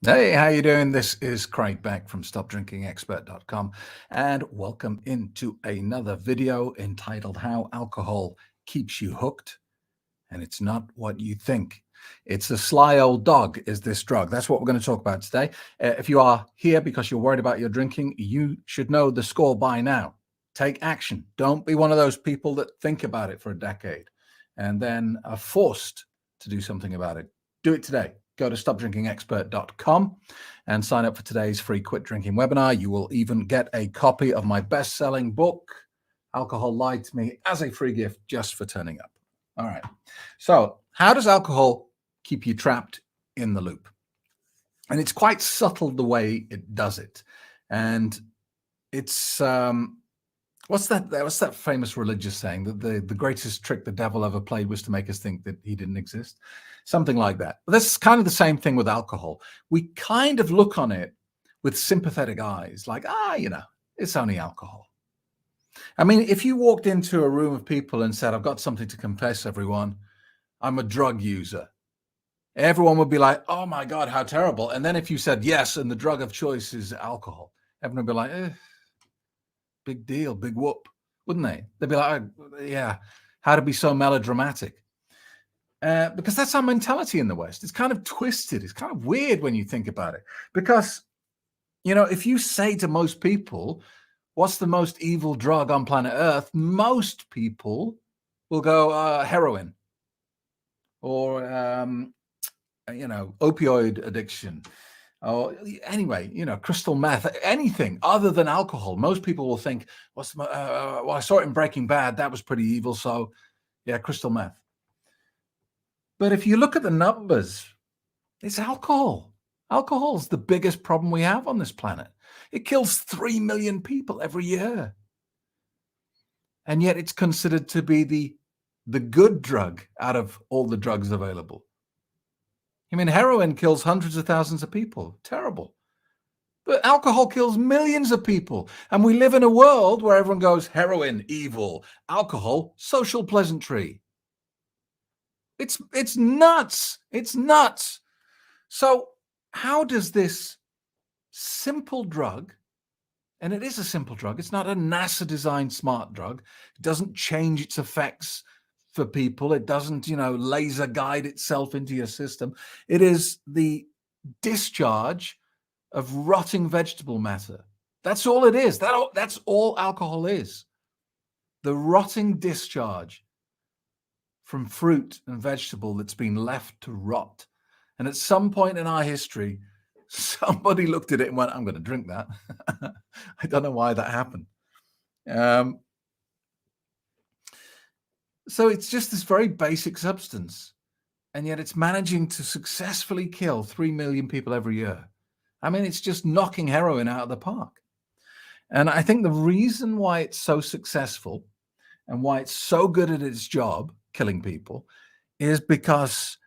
Hey, how you doing? This is Craig Beck from StopDrinkingExpert.com, and welcome into another video entitled How Alcohol Keeps You Hooked, and It's Not What You Think. It's a sly old dog, is this drug. That's what we're going to talk about today. If you are here because you're worried about your drinking, you should know the score by now. Take action. Don't be one of those people that think about it for a decade and then are forced to do something about it. Do it today. Go to stopdrinkingexpert.com and sign up for today's free quit drinking webinar. You will even get a copy of my best-selling book, Alcohol Lied to Me, as a free gift just for turning up. All right. So how does alcohol keep you trapped in the loop? And it's quite subtle the way it does it. And it's what's that famous religious saying that the greatest trick the devil ever played was to make us think that he didn't exist? Something like that. But that's kind of the same thing with alcohol. We kind of look on it with sympathetic eyes, like, it's only alcohol. I mean, if you walked into a room of people and said, I've got something to confess, everyone, I'm a drug user, everyone would be like, oh my God, how terrible. And then if you said yes, and the drug of choice is alcohol, everyone would be like, big deal, big whoop, wouldn't they? They'd be like, yeah, how to be so melodramatic. Because that's our mentality in the West. It's kind of twisted. It's kind of weird when you think about it. Because, if you say to most people, what's the most evil drug on planet Earth? Most people will go heroin or, opioid addiction. Or anyway, crystal meth, anything other than alcohol. Most people will think, well, I saw it in Breaking Bad. That was pretty evil. So, yeah, crystal meth. But if you look at the numbers, it's alcohol. Alcohol is the biggest problem we have on this planet. It kills 3 million people every year. And yet it's considered to be the good drug out of all the drugs available. I mean, heroin kills hundreds of thousands of people. Terrible. But alcohol kills millions of people. And we live in a world where everyone goes, heroin, evil, alcohol, social pleasantry. It's nuts. It's nuts. So how does this simple drug, and it is a simple drug, it's not a NASA-designed smart drug, it doesn't change its effects for people, it doesn't, laser guide itself into your system. It is the discharge of rotting vegetable matter. That's all it is. That's all alcohol is. The rotting discharge from fruit and vegetable that's been left to rot. And at some point in our history, somebody looked at it and went, I'm going to drink that. I don't know why that happened. So it's just this very basic substance, and yet it's managing to successfully kill 3 million people every year. I mean, it's just knocking heroin out of the park. And I think the reason why it's so successful and why it's so good at its job, killing people, is because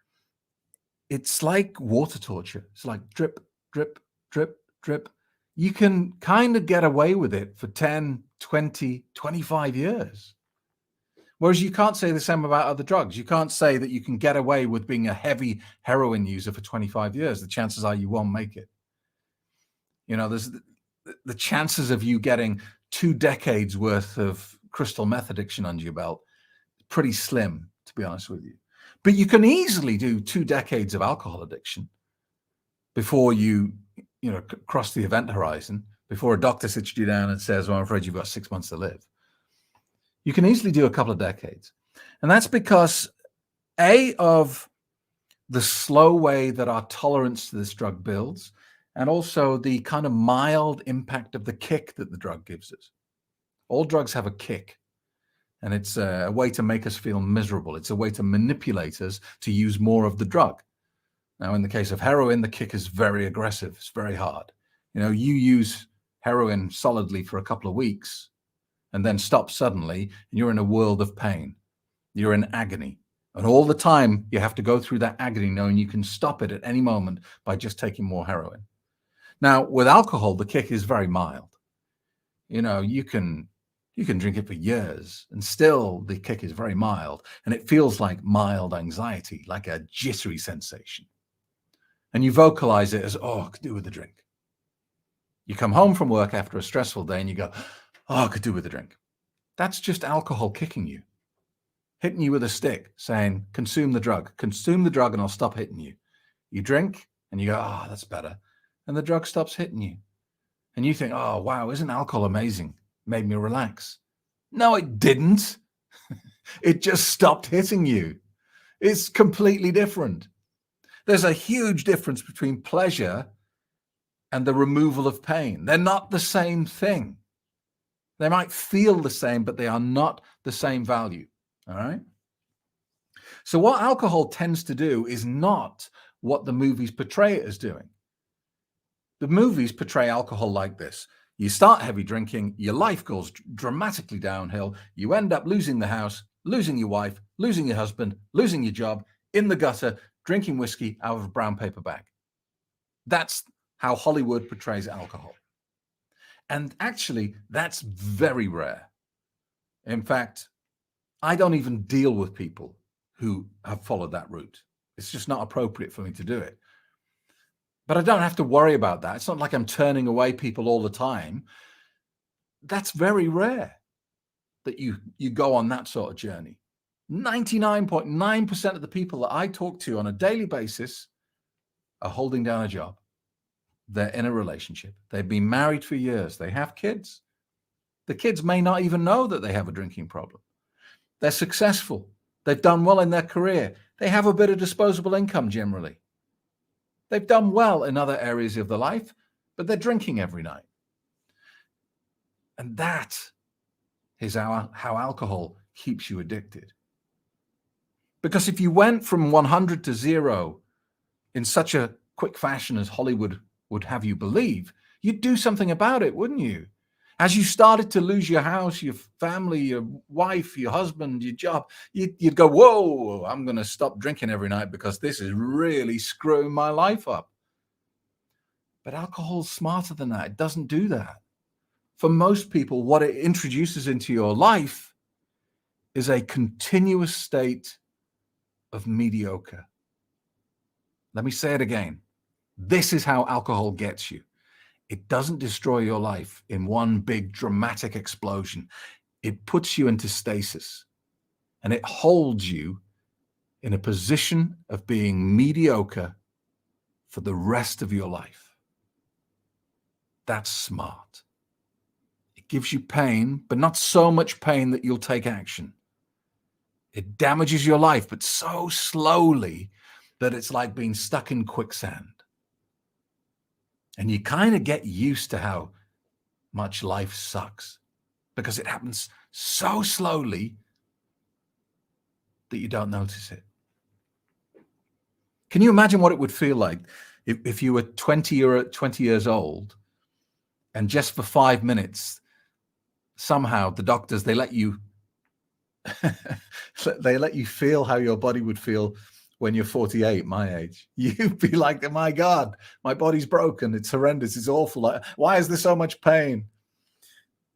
it's like water torture. It's like drip, drip, drip, drip. You can kind of get away with it for 10, 20, 25 years. Whereas you can't say the same about other drugs. You can't say that you can get away with being a heavy heroin user for 25 years. The chances are you won't make it. There's the chances of you getting 2 decades worth of crystal meth addiction under your belt, pretty slim, to be honest with you. But you can easily do 2 decades of alcohol addiction before you cross the event horizon, before a doctor sits you down and says, well, I'm afraid you've got 6 months to live. You can easily do a couple of decades. And that's because, of the slow way that our tolerance to this drug builds, and also the kind of mild impact of the kick that the drug gives us. All drugs have a kick, and it's a way to make us feel miserable. It's a way to manipulate us to use more of the drug. Now, in the case of heroin, the kick is very aggressive. It's very hard. You use heroin solidly for a couple of weeks and then stop suddenly, and you're in a world of pain. You're in agony. And all the time, you have to go through that agony knowing you can stop it at any moment by just taking more heroin. Now, with alcohol, the kick is very mild. You can drink it for years and still the kick is very mild, and it feels like mild anxiety, like a jittery sensation. And you vocalize it as, oh, I could do with a drink. You come home from work after a stressful day and you go, oh, I could do with a drink. That's just alcohol kicking you, hitting you with a stick, saying, consume the drug and I'll stop hitting you. You drink and you go, oh, that's better. And the drug stops hitting you. And you think, oh, wow, isn't alcohol amazing? Made me relax. No, it didn't. It just stopped hitting you. It's completely different. There's a huge difference between pleasure and the removal of pain. They're not the same thing. They might feel the same, but they are not the same value. All right. So what alcohol tends to do is not what the movies portray it as doing. The movies portray alcohol like this. You start heavy drinking, your life goes dramatically downhill. You end up losing the house, losing your wife, losing your husband, losing your job, in the gutter, drinking whiskey out of a brown paper bag. That's how Hollywood portrays alcohol. And actually, that's very rare. In fact, I don't even deal with people who have followed that route. It's just not appropriate for me to do it. But I don't have to worry about that. It's not like I'm turning away people all the time. That's very rare that you go on that sort of journey. 99.9% of the people that I talk to on a daily basis are holding down a job. They're in a relationship. They've been married for years. They have kids. The kids may not even know that they have a drinking problem. They're successful. They've done well in their career. They have a bit of disposable income generally. They've done well in other areas of their life, but they're drinking every night. And that is how alcohol keeps you addicted. Because if you went from 100 to 0 in such a quick fashion as Hollywood would have you believe, you'd do something about it, wouldn't you? As you started to lose your house, your family, your wife, your husband, your job, you'd go, whoa, I'm going to stop drinking every night because this is really screwing my life up. But alcohol's smarter than that. It doesn't do that. For most people, what it introduces into your life is a continuous state of mediocre. Let me say it again. This is how alcohol gets you. It doesn't destroy your life in one big dramatic explosion. It puts you into stasis and it holds you in a position of being mediocre for the rest of your life. That's smart. It gives you pain, but not so much pain that you'll take action. It damages your life, but so slowly that it's like being stuck in quicksand. And you kind of get used to how much life sucks because it happens so slowly that you don't notice it. Can you imagine what it would feel like if you were 20 years old and just for 5 minutes, somehow the doctors, they let you feel how your body would feel when you're 48, my age. You'd be like, oh my God, my body's broken. It's horrendous. It's awful. Why is there so much pain?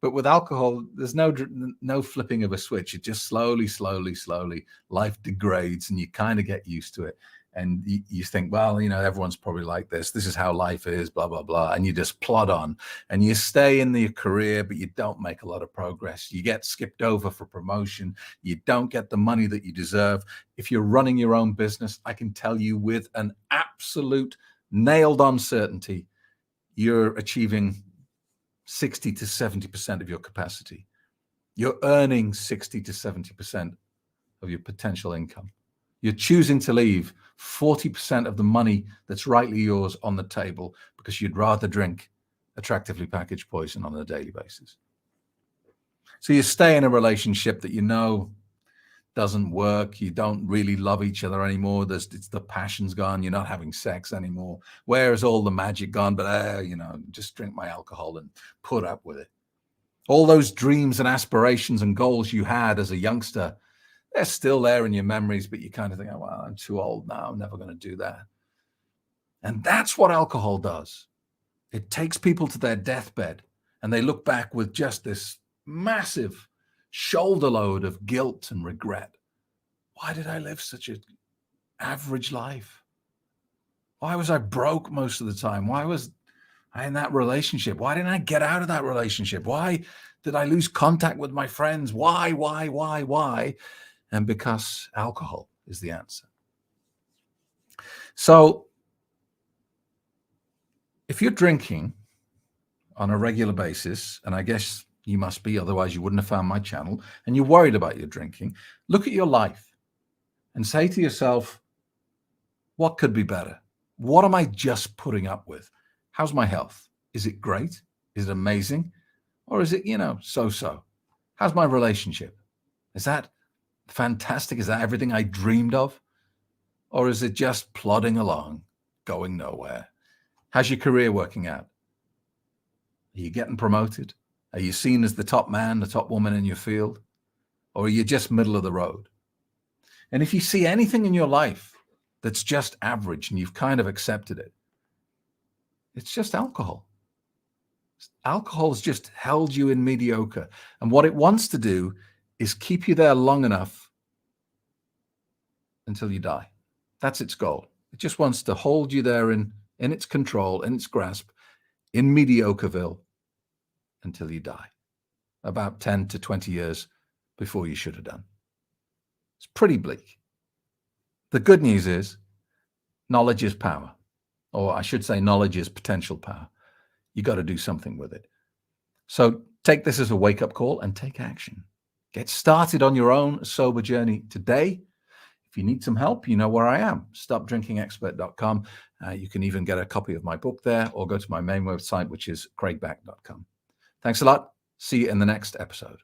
But with alcohol, there's no flipping of a switch. It just slowly, life degrades and you kind of get used to it. And you think, well, everyone's probably like this. This is how life is, blah, blah, blah. And you just plod on and you stay in your career, but you don't make a lot of progress. You get skipped over for promotion. You don't get the money that you deserve. If you're running your own business, I can tell you with an absolute nailed on certainty, you're achieving 60 to 70% of your capacity. You're earning 60 to 70% of your potential income. You're choosing to leave 40% of the money that's rightly yours on the table because you'd rather drink attractively packaged poison on a daily basis. So you stay in a relationship that doesn't work. You don't really love each other anymore. The passion's gone. You're not having sex anymore. Where's all the magic gone? But, just drink my alcohol and put up with it. All those dreams and aspirations and goals you had as a youngster, they're still there in your memories, but you kind of think, oh, well, I'm too old now. I'm never going to do that. And that's what alcohol does. It takes people to their deathbed and they look back with just this massive shoulder load of guilt and regret. Why did I live such an average life? Why was I broke most of the time? Why was I in that relationship? Why didn't I get out of that relationship? Why did I lose contact with my friends? Why? And because alcohol is the answer. So if you're drinking on a regular basis, and I guess you must be, otherwise you wouldn't have found my channel, and you're worried about your drinking, look at your life and say to yourself, what could be better? What am I just putting up with? How's my health? Is it great? Is it amazing? Or is it, so-so? How's my relationship? Is that fantastic? Is that everything I dreamed of? Or is it just plodding along, going nowhere? How's your career working out? Are you getting promoted? Are you seen as the top man, the top woman in your field? Or are you just middle of the road? And if you see anything in your life that's just average and you've kind of accepted it, it's just alcohol. Alcohol's just held you in mediocre. And what it wants to do is keep you there long enough until you die. That's its goal. It just wants to hold you there in its control, in its grasp, in Mediocreville until you die. About 10 to 20 years before you should have done. It's pretty bleak. The good news is knowledge is power. Or I should say knowledge is potential power. You got to do something with it. So take this as a wake-up call and take action. Get started on your own sober journey today. If you need some help, you know where I am, stopdrinkingexpert.com. You can even get a copy of my book there or go to my main website, which is craigbeck.com. Thanks a lot. See you in the next episode.